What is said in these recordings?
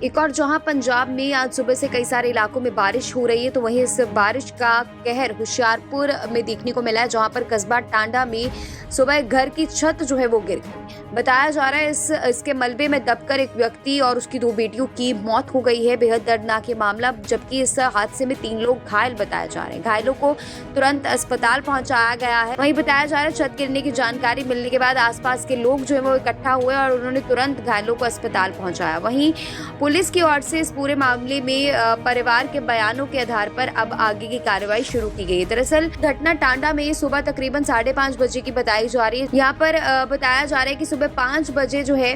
एक और जहां पंजाब में आज सुबह से कई सारे इलाकों में बारिश हो रही है, तो वहीं इस बारिश का कहर होशियारपुर में देखने को मिला है, जहां पर कस्बा टांडा में सुबह घर की छत जो है वो गिर गई। बताया जा रहा है इसके मलबे में दबकर एक व्यक्ति और उसकी 2 बेटियों की मौत हो गई है। बेहद दर्दनाक ये मामला, जबकि इस हादसे में 3 लोग घायल बताए जा रहे हैं। घायलों को तुरंत अस्पताल पहुंचाया गया है। वहीं बताया जा रहा है छत गिरने की जानकारी मिलने के बाद आसपास के लोग जो है वो इकट्ठा हुए और उन्होंने तुरंत घायलों को अस्पताल पहुंचाया। वहीं पुलिस की ओर से इस पूरे मामले में परिवार के बयानों के आधार पर अब आगे की कार्रवाई शुरू की गई है। दरअसल घटना टांडा में सुबह तकरीबन 5:30 बजे की बताई जा रही है। यहाँ पर बताया जा रहा है कि सुबह 5 बजे जो है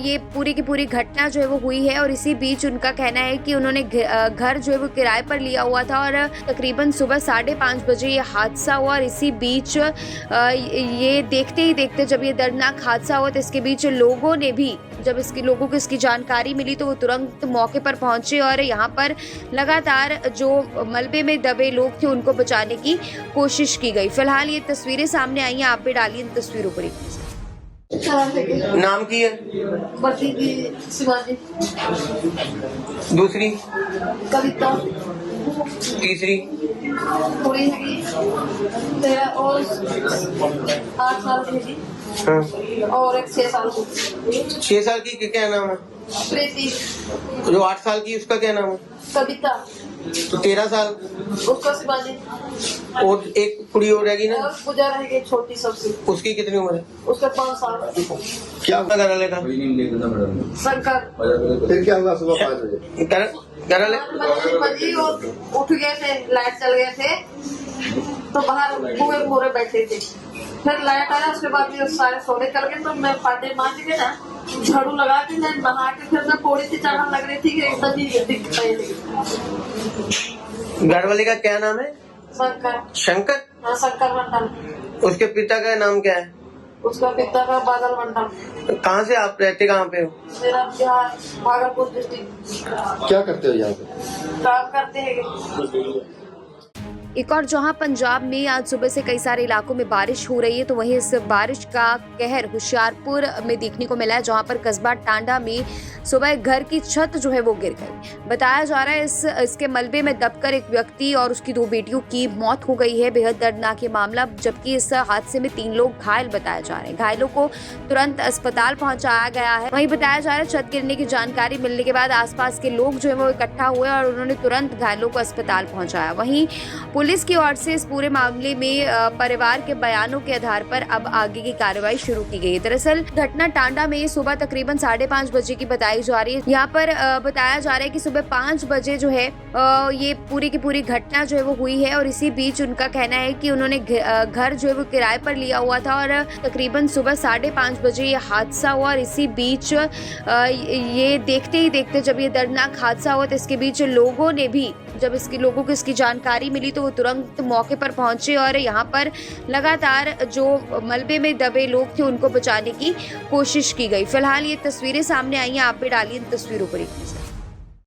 ये पूरी की पूरी घटना जो है वो हुई है और इसी बीच उनका कहना है कि उन्होंने घर जो है वो किराए पर लिया हुआ था और तकरीबन सुबह 5:30 बजे ये हादसा हुआ और इसी बीच ये देखते ही देखते जब ये दर्दनाक हादसा हुआ तो इसके बीच लोगों को इसकी जानकारी मिली तो वो तुरंत मौके पर पहुंचे और यहाँ पर लगातार जो मलबे में दबे लोग थे उनको बचाने की कोशिश की गई। फिलहाल ये तस्वीरें सामने आई हैं, आप भी डालिए इन तस्वीरों पर। नाम की है शिवाजी, दूसरी, कविता, तीसरी, थोड़ी है 13 और 8 साल की है हाँ। और एक 6 साल की। 6 साल की क्या नाम है? प्रीति। जो 8 साल की उसका क्या नाम है? कविता। तो 13 साल उसका शिवाजी। और एक कुड़ी और रहेगी ना? और पूजा रहेगी छोटी सबसे। उसकी कितनी उम्र है? उसका 5 साल। क्या घर वाले का? शंकर। फिर क्या हुआ सुबह 5 बजे? घर वाले बजी और उठ गए थे, लाइट चल गए थे तो बाहर कुएं मोरे बैठे थे। फिर लाइट आया, उसके बाद भी सारे सोने कर गए तो मैं पाटे मांझ के ना झाड़ू लगा के नहा के फिर मैं पौड़ी से चढ़ने लग रही थी कि एकदम ही दिख रही। घर वाले का क्या नाम है? शंकर। शंकर? हाँ, शंकर मंडल। उसके पिता का नाम क्या है? उसका पिता का बादल मंडल। कहाँ से आप रहते, कहाँ पे हो? मेरा बिहार भागलपुर डिस्ट्रिक्ट। क्या करते हो यहाँ पे? काम करते हैं। एक और जहां पंजाब में आज सुबह से कई सारे इलाकों में बारिश हो रही है, तो वहीं इस बारिश का कहर होशियारपुर में देखने को मिला है, जहां पर कस्बा टांडा में सुबह घर की छत जो है वो गिर गई। बताया जा रहा है इसके मलबे में दबकर एक व्यक्ति और उसकी 2 बेटियों की मौत हो गई है। बेहद दर्दनाक ये मामला, जबकि इस हादसे में 3 लोग घायल बताए जा रहे हैं। घायलों को तुरंत अस्पताल पहुंचाया गया है। वहीं बताया जा रहा है छत गिरने की जानकारी मिलने के बाद आसपास के लोग जो है वो इकट्ठा हुए और उन्होंने तुरंत घायलों को अस्पताल पहुंचाया। वहीं पुलिस की ओर से इस पूरे मामले में परिवार के बयानों के आधार पर अब आगे की कार्रवाई शुरू की गई है। दरअसल घटना टांडा में सुबह तकरीबन 5:30 बजे की बताई जा रही है। यहाँ पर बताया जा रहा है कि सुबह 5 बजे जो है ये पूरी की पूरी घटना जो है वो हुई है और इसी बीच उनका कहना है कि उन्होंने घर जो है वो किराए पर लिया हुआ था और तकरीबन सुबह 5:30 बजे ये हादसा हुआ और इसी बीच ये देखते ही देखते जब ये दर्दनाक हादसा हुआ तो इसके बीच लोगों को इसकी जानकारी मिली तो वो तुरंत मौके पर पहुंचे और यहाँ पर लगातार जो मलबे में दबे लोग थे उनको बचाने की कोशिश की गई। फिलहाल ये तस्वीरें सामने आई हैं, आप भी डालिए इन तस्वीरों पर।